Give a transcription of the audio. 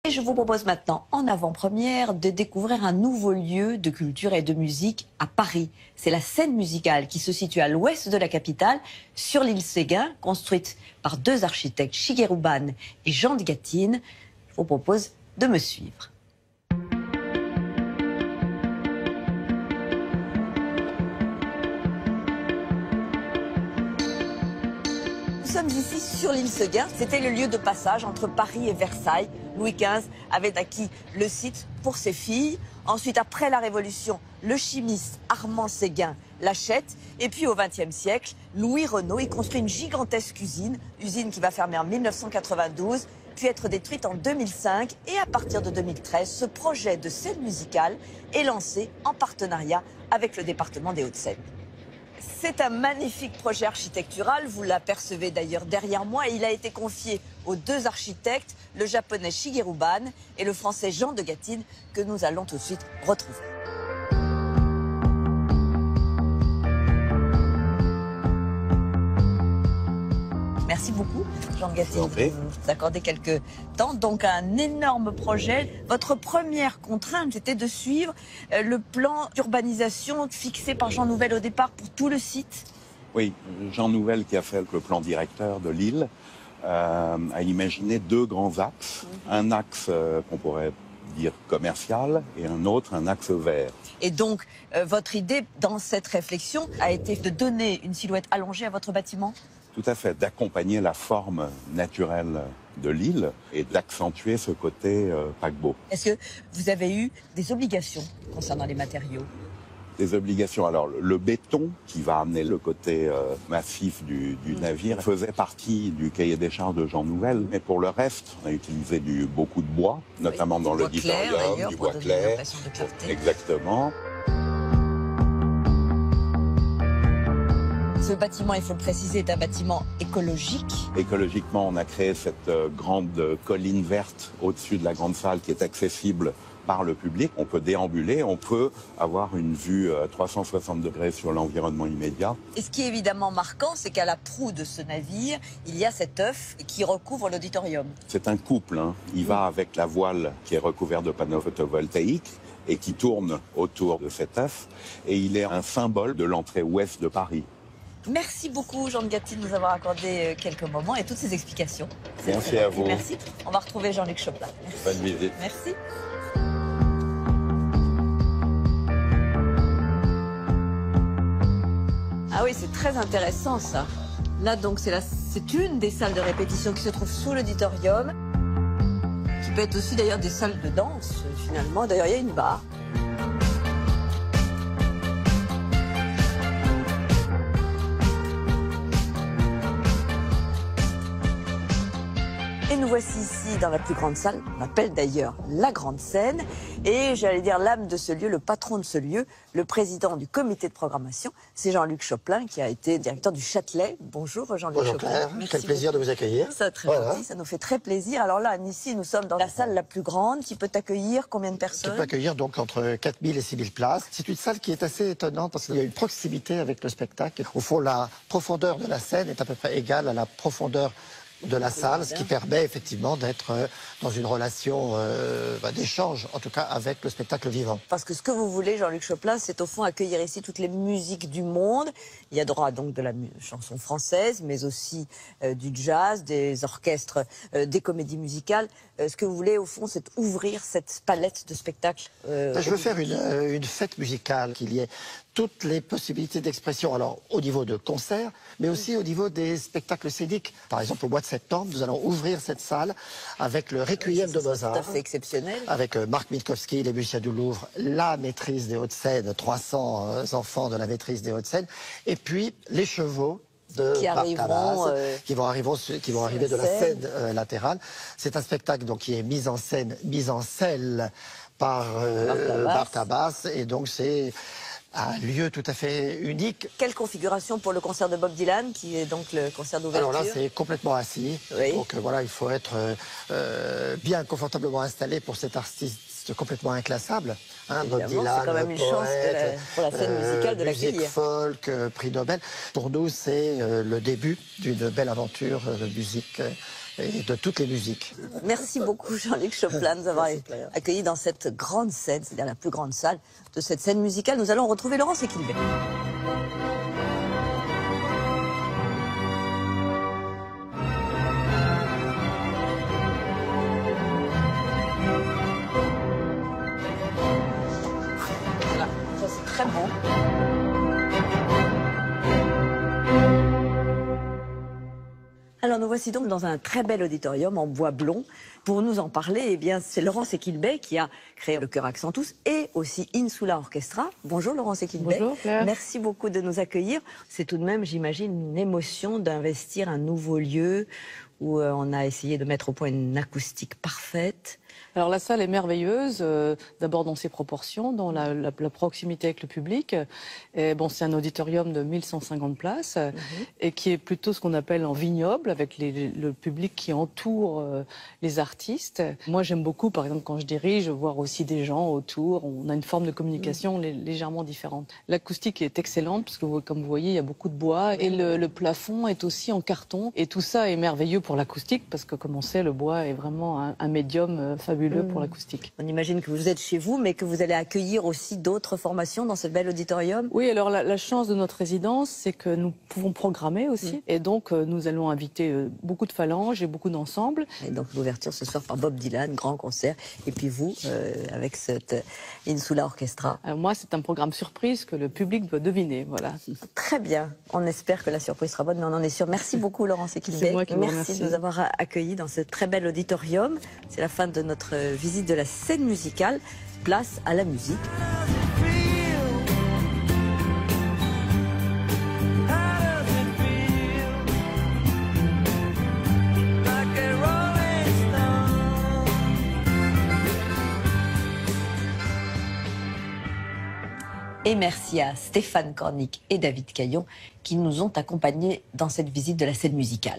Et je vous propose maintenant, en avant-première, de découvrir un nouveau lieu de culture et de musique à Paris. C'est la scène musicale qui se situe à l'ouest de la capitale, sur l'île Séguin, construite par deux architectes, Shigeru Ban et Jean de Gatine. Je vous propose de me suivre. Nous sommes ici sur l'île Séguin. C'était le lieu de passage entre Paris et Versailles. Louis XV avait acquis le site pour ses filles. Ensuite, après la Révolution, le chimiste Armand Séguin l'achète. Et puis au XXe siècle, Louis Renault y construit une gigantesque usine qui va fermer en 1992, puis être détruite en 2005. Et à partir de 2013, ce projet de scène musicale est lancé en partenariat avec le département des Hauts-de-Seine. C'est un magnifique projet architectural, vous l'apercevez d'ailleurs derrière moi. Il a été confié aux deux architectes, le japonais Shigeru Ban et le français Jean de Gatine, que nous allons tout de suite retrouver. Merci beaucoup, Jean de Gatine, de vous accorder quelques temps. Donc un énorme projet. Votre première contrainte, c'était de suivre le plan d'urbanisation fixé par Jean Nouvel au départ pour tout le site. Oui, Jean Nouvel, qui a fait le plan directeur de l'île, a imaginé deux grands axes. Un axe qu'on pourrait dire commercial et un autre, un axe vert. Et donc, votre idée dans cette réflexion a été de donner une silhouette allongée à votre bâtiment ? Tout à fait, d'accompagner la forme naturelle de l'île et d'accentuer ce côté paquebot. Est-ce que vous avez eu des obligations concernant les matériaux ? Des obligations. Alors, le béton, qui va amener le côté massif du navire, faisait partie du cahier des charges de Jean Nouvel. Mais pour le reste, on a utilisé beaucoup de bois, notamment dans l'auditorium, du bois clair. Exactement. Ce bâtiment, il faut le préciser, est un bâtiment écologique. Écologiquement, on a créé cette grande colline verte au-dessus de la grande salle qui est accessible par le public. On peut déambuler, on peut avoir une vue 360 degrés sur l'environnement immédiat. Et ce qui est évidemment marquant, c'est qu'à la proue de ce navire, il y a cet œuf qui recouvre l'auditorium. C'est un couple, hein. Il va avec la voile qui est recouverte de panneaux photovoltaïques et qui tourne autour de cet œuf. Et il est un symbole de l'entrée ouest de Paris. Merci beaucoup, Jean de Gatine, de nous avoir accordé quelques moments et toutes ces explications. Merci à vous. Merci. On va retrouver Jean-Luc Choplin. Merci. Bonne visite. Merci. Ah oui, c'est très intéressant ça. Là, donc, c'est une des salles de répétition qui se trouve sous l'auditorium, qui peut être aussi d'ailleurs des salles de danse, finalement. D'ailleurs, il y a une barre. Et nous voici ici dans la plus grande salle, on appelle d'ailleurs la grande scène. Et j'allais dire l'âme de ce lieu, le patron de ce lieu, le président du comité de programmation, c'est Jean-Luc Choplin qui a été directeur du Châtelet. Bonjour Jean-Luc Choplin. Bonjour Claire, quel plaisir de vous accueillir. Ça, très gentil, ça nous fait très plaisir. Alors là, ici, nous sommes dans la salle la plus grande qui peut accueillir combien de personnes ? Qui peut accueillir donc entre 4000 et 6000 places. C'est une salle qui est assez étonnante parce qu'il y a une proximité avec le spectacle. Au fond, la profondeur de la scène est à peu près égale à la profondeur de la salle, ce qui permet effectivement d'être dans une relation d'échange, en tout cas avec le spectacle vivant. Parce que ce que vous voulez, Jean-Luc Choplin, c'est au fond accueillir ici toutes les musiques du monde. Il y a droit donc de la chanson française, mais aussi du jazz, des orchestres, des comédies musicales. Ce que vous voulez, au fond, c'est ouvrir cette palette de spectacles. Je veux faire une fête musicale, qu'il y ait toutes les possibilités d'expression, alors au niveau de concerts, mais aussi au niveau des spectacles scéniques. Par exemple, au mois de septembre, nous allons ouvrir cette salle avec le Requiem de Mozart. Tout à fait exceptionnel. Avec Marc Minkowski, les musiciens du Louvre, la maîtrise des Hauts-de-Seine, 300 enfants de la maîtrise des Hauts-de-Seine, et puis les chevaux de Bartabas, qui vont arriver de la scène latérale. C'est un spectacle donc, qui est mis en scène par Bartabas, et donc c'est un lieu tout à fait unique. Quelle configuration pour le concert de Bob Dylan, qui est donc le concert d'ouverture? Alors là, c'est complètement assis. Oui. Donc voilà, il faut être bien confortablement installé pour cet artiste complètement inclassable. Hein, Bob Dylan, c'est quand même une chance pour la scène musicale de l'accueillir. Musique folk, prix Nobel. Pour nous, c'est le début d'une belle aventure de musique et de toutes les musiques. Merci beaucoup Jean-Luc Choplin de nous avoir accueillis dans cette grande scène, c'est-à-dire la plus grande salle de cette scène musicale. Nous allons retrouver Laurence Equilbé. Voilà, ça c'est très bon. Alors nous voici donc dans un très bel auditorium en bois blond. Pour nous en parler, eh bien c'est Laurence Equilbé qui a créé le Chœur Accentus et aussi Insula Orchestra. Bonjour Laurence Equilbé. Bonjour Claire. Merci beaucoup de nous accueillir. C'est tout de même, j'imagine, une émotion d'investir un nouveau lieu où on a essayé de mettre au point une acoustique parfaite. Alors la salle est merveilleuse, d'abord dans ses proportions, dans la proximité avec le public. Et bon, c'est un auditorium de 1150 places et qui est plutôt ce qu'on appelle en vignoble, avec le public qui entoure les artistes. Moi j'aime beaucoup, par exemple, quand je dirige, voir aussi des gens autour. On a une forme de communication légèrement différente. L'acoustique est excellente parce que, comme vous voyez, il y a beaucoup de bois et le plafond est aussi en carton. Et tout ça est merveilleux pour l'acoustique parce que, comme on sait, le bois est vraiment un médium fabuleux pour l'acoustique. On imagine que vous êtes chez vous, mais que vous allez accueillir aussi d'autres formations dans ce bel auditorium. Oui, alors la chance de notre résidence, c'est que nous pouvons programmer aussi. Et donc, nous allons inviter beaucoup de phalanges et beaucoup d'ensembles. Et donc, l'ouverture ce soir par Bob Dylan, grand concert. Et puis vous, avec cette Insula Orchestra. Alors moi, c'est un programme surprise que le public doit deviner. Voilà. Très bien. On espère que la surprise sera bonne, mais on en est sûr. Merci beaucoup, Laurence Equilbé. C'est moi qui vous remercie. Merci de nous avoir accueillis dans ce très bel auditorium. C'est la fin de notre visite de la scène musicale. Place à la musique. Et merci à Stéphane Cornic et David Caillon qui nous ont accompagnés dans cette visite de la scène musicale.